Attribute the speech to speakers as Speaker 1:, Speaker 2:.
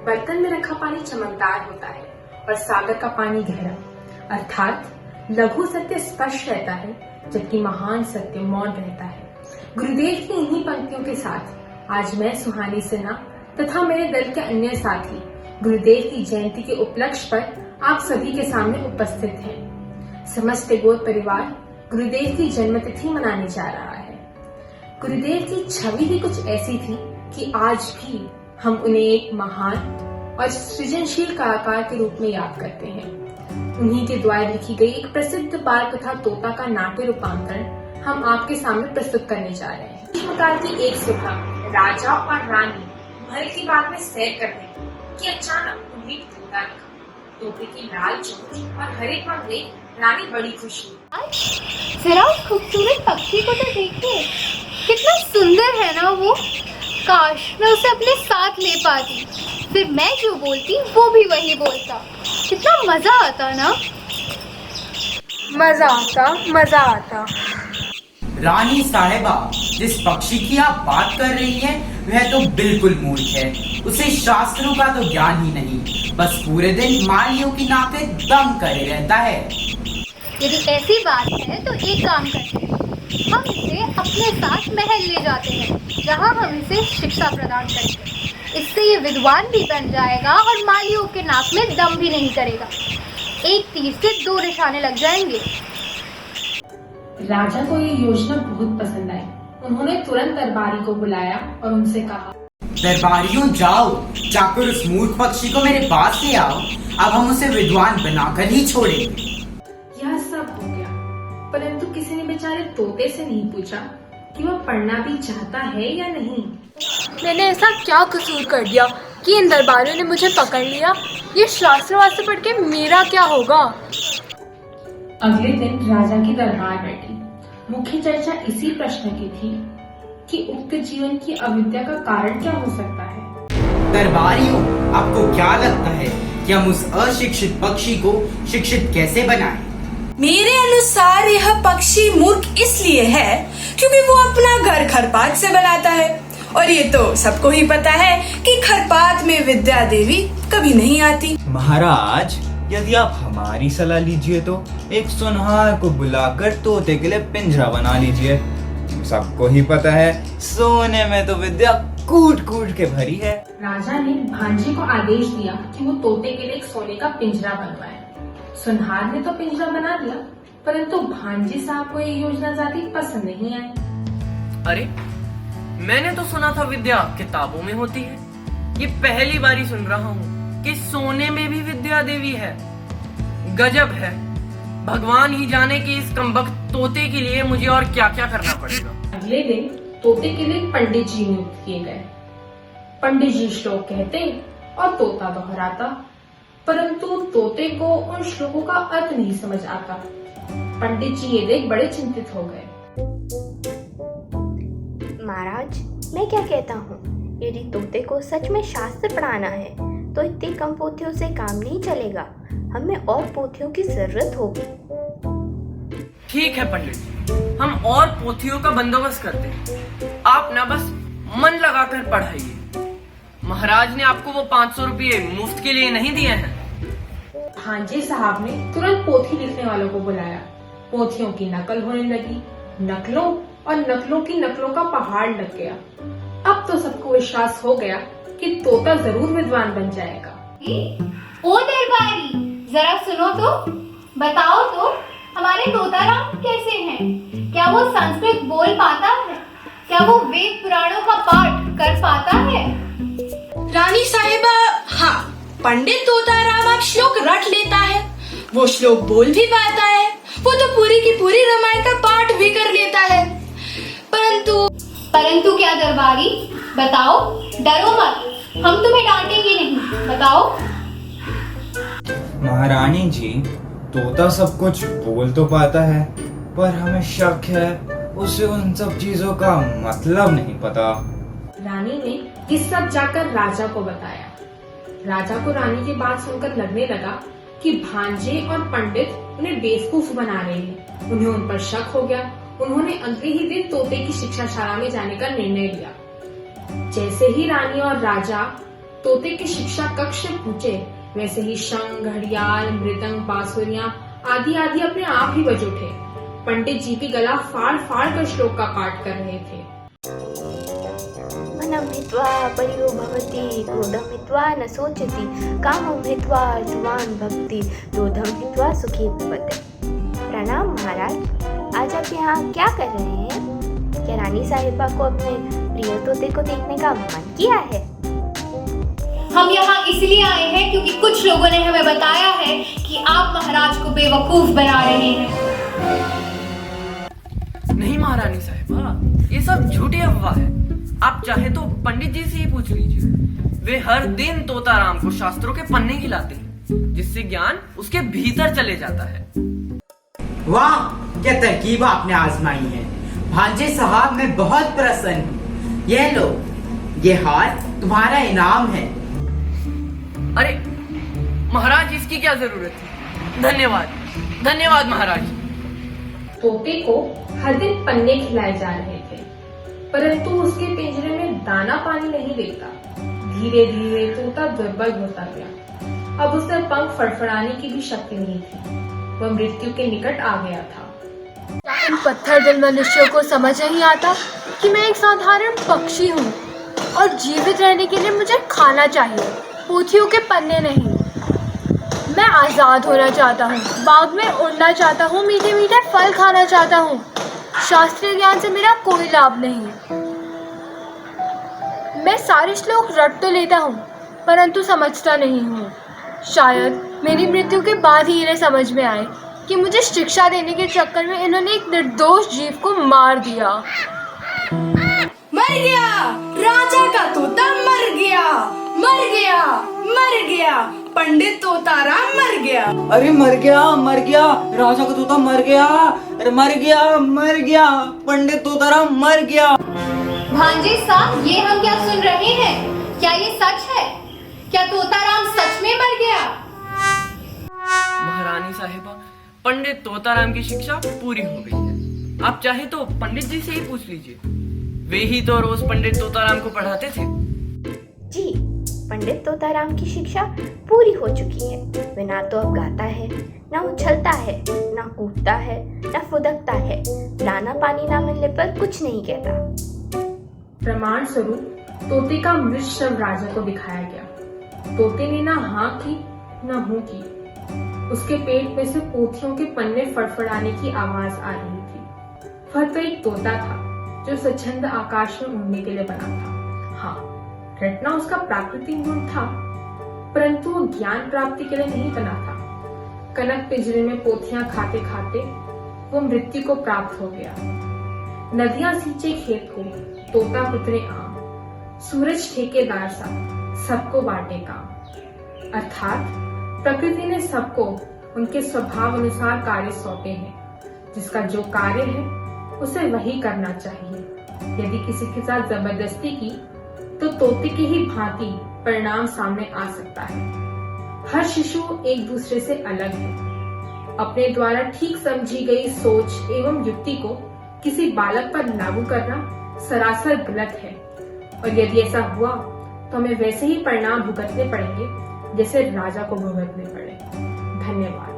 Speaker 1: बर्तन में रखा पानी चमकदार होता है और सागर का पानी गहरा। अर्थात लघु सत्य स्पष्ट रहता है जबकि महान सत्य मौन रहता है। गुरुदेव की इन्हीं पंक्तियों के साथ आज मैं सुहानी सिन्हा तथा मेरे दल के अन्य साथी गुरुदेव की जयंती के उपलक्ष्य पर आप सभी के सामने उपस्थित हैं। समस्त गोद परिवार गुरुदेव की जन्मतिथि मनाने जा रहा है। गुरुदेव की छवि ही कुछ ऐसी थी कि आज भी हम उन्हें एक महान और सृजनशील कलाकार के रूप में याद करते हैं। उन्हीं के द्वारा लिखी गई एक प्रसिद्ध बाल कथा तोता का नाट्य रूपांतरण हम आपके सामने प्रस्तुत करने जा रहे हैं। ग्रीष्मकाल की एक सुबह राजा और रानी महल की बाग में सैर कर रहे कि अचानक उन्हें एक तोता दिखा। तोते की लाल चोंच और हरे पंख देख रानी बड़ी खुश हुई।
Speaker 2: जरा उस खूबसूरत पक्षी को तो देखिए, कितना सुंदर है ना वो। काश मैं उसे अपने साथ ले पाती, फिर मैं जो बोलती वो भी वही बोलता। कितना मजा आता ना। मजा आता।
Speaker 3: रानी साहिबा, जिस पक्षी की आप बात कर रही हैं, वह तो बिल्कुल मूर्ख है। उसे शास्त्रों का तो ज्ञान ही नहीं, बस पूरे दिन मालियों की नाके दम करे रहता है।
Speaker 2: यदि ऐसी बात है तो एक काम करते हैं, हम इसे अपने साथ महल ले जाते हैं, जहाँ हम इसे शिक्षा प्रदान करेंगे। इससे ये विद्वान भी बन जाएगा और मालियों के नाक में दम भी नहीं करेगा। एक तीर से दो निशाने लग जाएंगे।
Speaker 1: राजा को ये योजना बहुत पसंद आई। उन्होंने तुरंत दरबारी को बुलाया और उनसे कहा,
Speaker 3: दरबारियों जाओ, जाकर उस मूर्ख पक्षी को मेरे पास ले आओ। अब हम उसे विद्वान बनाकर ही छोड़ेंगे।
Speaker 1: यह सब हो गया, परंतु किसी ने बेचारे तोते से नहीं पूछा कि वह पढ़ना भी चाहता है या नहीं।
Speaker 4: मैंने ऐसा क्या कसूर कर दिया कि इन दरबारियों ने मुझे पकड़ लिया? ये शास्त्र वास्त्र पढ़ के मेरा क्या होगा?
Speaker 1: अगले दिन राजा की दरबार बैठी। मुख्य चर्चा इसी प्रश्न की थी कि उक्त जीवन की अविद्या का कारण क्या हो सकता है।
Speaker 3: दरबारियों, आपको क्या लगता है कि हम उस अशिक्षित पक्षी को शिक्षित कैसे बनाएं?
Speaker 5: मेरे अनुसार यह पक्षी मूर्ख इसलिए है क्योंकि वो अपना घर खरपात से बनाता है, और ये तो सबको ही पता है कि खरपात में विद्या देवी कभी नहीं आती।
Speaker 6: महाराज, यदि आप हमारी सलाह लीजिए तो एक सुनहार को बुलाकर तोते के लिए पिंजरा बना लीजिए। सबको ही पता है सोने में तो विद्या कूट कूट के भरी है।
Speaker 1: राजा ने भांजे को आदेश दिया कि वो तोते के लिए एक सोने का पिंजरा बनवाए। सुनहार ने तो पिंजरा बना दिया, परंतु भांजे साहब को ये योजना ज्यादा पसंद नहीं आई।
Speaker 7: अरे, मैंने तो सुना था विद्या किताबों में होती है। ये पहली बारी सुन रहा हूँ कि सोने में भी विद्या देवी है। गजब है। भगवान ही जाने कि इस कमबख्त तोते के लिए मुझे और क्या क्या करना पड़ेगा।
Speaker 1: अगले दिन तोते के लिए पंडित जी नियुक्त किए गए। पंडित जी श्लोक कहते और तोता दोहराता, परंतु तोते को उन श्लोकों का अर्थ नहीं समझ आता। पंडित जी ये देख बड़े चिंतित हो गए।
Speaker 8: महाराज, मैं क्या कहता हूँ, यदि तोते को सच में शास्त्र पढ़ाना है तो इतनी कम पोथियों से काम नहीं चलेगा। हमें और पोथियों की जरूरत होगी।
Speaker 7: ठीक है पंडित जी, हम और पोथियों का बंदोबस्त करते हैं। आप ना बस मन लगाकर पढ़ाइए। महाराज ने आपको वो 500 रुपये मुफ्त के लिए नहीं दिए हैं।
Speaker 1: भांजे साहब ने तुरंत पोथी लिखने वालों को बुलाया। पोथियों की नकल होने लगी। नकलों और नकलों की नकलों का पहाड़ लग गया। अब तो सबको विश्वास हो गया कि तोता जरूर विद्वान बन जाएगा।
Speaker 2: ओ दरबारी, जरा सुनो तो, बताओ तो, हमारे तोताराम कैसे हैं? क्या वो संस्कृत बोल पाता है? क्या वो वेद पुराणों का पाठ कर पाता है?
Speaker 5: रानी साहिबा, हाँ, पंडित तोताराम अब श्लोक रट लेता है। वो श्लोक बोल भी पाता है। वो तो पूरी की पूरी रामायण का पाठ भी कर लेता है।
Speaker 2: परंतु क्या दरबारी, बताओ, डरो मत, हम तुम्हें डांटेंगे नहीं, बताओ।
Speaker 6: महारानी जी, तोता सब कुछ बोल तो पाता है, पर हमें शक है उसे उन सब चीजों का मतलब नहीं पता।
Speaker 1: रानी ने ये सब जाकर राजा को बताया। राजा को रानी की बात सुनकर लगने लगा कि भांजे और पंडित उन्हें बेवकूफ बना रहे हैं। उन्हें उन पर शक हो गया। उन्होंने अगले ही दिन तोते की शिक्षाशाला में जाने का निर्णय लिया। जैसे ही रानी और राजा तोते के शिक्षा कक्ष से पूछे, वैसे ही शंख, घड़ियाल, मृदंग, बांसुरियां आदि आदि अपने आप ही बज उठे। पंडित जी भी गला फाड़ फाड़ कर श्लोक का पाठ कर रहे थे।
Speaker 8: मनम हित्वा परियो भवति, क्रोधम हित्वा न सोचति, कामम हित्वा अर्थवान भक्ति, क्रोधम हित्वा सुखी भवति। प्रणाम महाराज, आज आप यहाँ क्या कर रहे हैं? क्या रानी साहिबा को अपने प्रिय तोते को देखने का मन किया है?
Speaker 2: हम यहाँ इसलिए आए हैं क्योंकि कुछ लोगों ने हमें बताया है कि आप महाराज को बेवकूफ बना रहे हैं।
Speaker 7: नहीं महारानी साहिबा, ये सब झूठी अफवाह है। आप चाहे तो पंडित जी से ही पूछ लीजिए। वे हर दिन तोताराम को शास्त्रों के पन्ने खिलाते हैं, जिससे ज्ञान उसके भीतर चले जाता है।
Speaker 3: वाह, क्या तरकीब आपने आजमाई है भांजे साहब, मैं बहुत प्रसन्न हूँ। ये लो, ये हार तुम्हारा इनाम है।
Speaker 7: अरे महाराज, इसकी क्या जरूरत है? धन्यवाद, धन्यवाद महाराज।
Speaker 1: तोते को हर दिन पन्ने खिलाए जा रहे थे, परंतु उसके पिंजरे में दाना पानी नहीं दिखता। धीरे धीरे तोता दुर्बल होता गया। अब उसमें पंख फड़फड़ाने की भी शक्ति नहीं थी। वह मृत्यु के निकट आ गया था।
Speaker 4: क्या इन पत्थर दिल मनुष्यों को समझ नहीं आता कि मैं एक साधारण पक्षी हूँ और जीवित रहने के लिए मुझे खाना चाहिए, पोथियों के पन्ने नहीं। मैं आज़ाद होना चाहता हूँ, बाग में उड़ना चाहता हूँ, मीठे मीठे फल खाना चाहता हूँ। शास्त्रीय ज्ञान से मेरा कोई लाभ नहीं। मैं सारे श्लोक रट तो लेता हूँ, परंतु समझता नहीं हूँ। शायद मेरी मृत्यु के बाद ही इन्हें समझ में आए कि मुझे शिक्षा देने के चक्कर में इन्होंने एक निर्दोष जीव को मार दिया।
Speaker 5: मर गया, राजा का तोता मर गया, मर गया, मर गया, पंडित तोताराम मर गया।
Speaker 6: अरे मर गया, मर गया, राजा का तोता मर गया। अरे मर गया, मर गया, पंडित तोताराम मर गया।
Speaker 2: भांजे साहब, ये हम क्या सुन रहे हैं? क्या ये सच है? क्या तोताराम सच में मर गया?
Speaker 7: महारानी साहिबा, पंडित तोताराम की शिक्षा पूरी हो गई है। आप चाहे तो पंडित जी से ही पूछ लीजिए। वे ही तो रोज पंडित तोताराम को पढ़ाते थे।
Speaker 8: जी, पंडित तोताराम की शिक्षा पूरी हो चुकी है। वे ना तो अब गाता है, ना उछलता है, ना कूदता है, ना फुदकता है, दाना पानी ना मिलने पर कुछ नहीं कहता।
Speaker 1: प्रमाण स्वरूप तोते का मृत शव राजा को दिखाया गया। तोते ने ना हाँ की ना हूं की। उसके पेट में से पोथियों के पन्ने फड़फड़ाने की आवाज आ रही थी। वह तो एक तोता था जो स्वच्छंद आकाश में उड़ने के लिए बना था। हाँ, रटना उसका प्राकृतिक गुण था, परंतु वो ज्ञान प्राप्ति के लिए नहीं बना था। कनक पिंजरे में पोथियां खाते खाते वो मृत्यु को प्राप्त हो गया। नदियां सींचे खेत को, तोता पुतरे आम, सूरज ठेकेदार सा, सबको बांटे काम। अर्थात प्रकृति ने सबको उनके स्वभाव अनुसार कार्य सौंपे हैं। जिसका जो कार्य है उसे वही करना चाहिए। यदि किसी के साथ जबरदस्ती की तो तोते की ही भांति परिणाम सामने आ सकता है। हर शिशु एक दूसरे से अलग है। अपने द्वारा ठीक समझी गई सोच एवं युक्ति को किसी बालक पर लागू करना सरासर गलत है, और यदि ऐसा हुआ तो हमें वैसे ही परिणाम भुगतने पड़ेंगे जैसे राजा को भुगतने पड़े। धन्यवाद।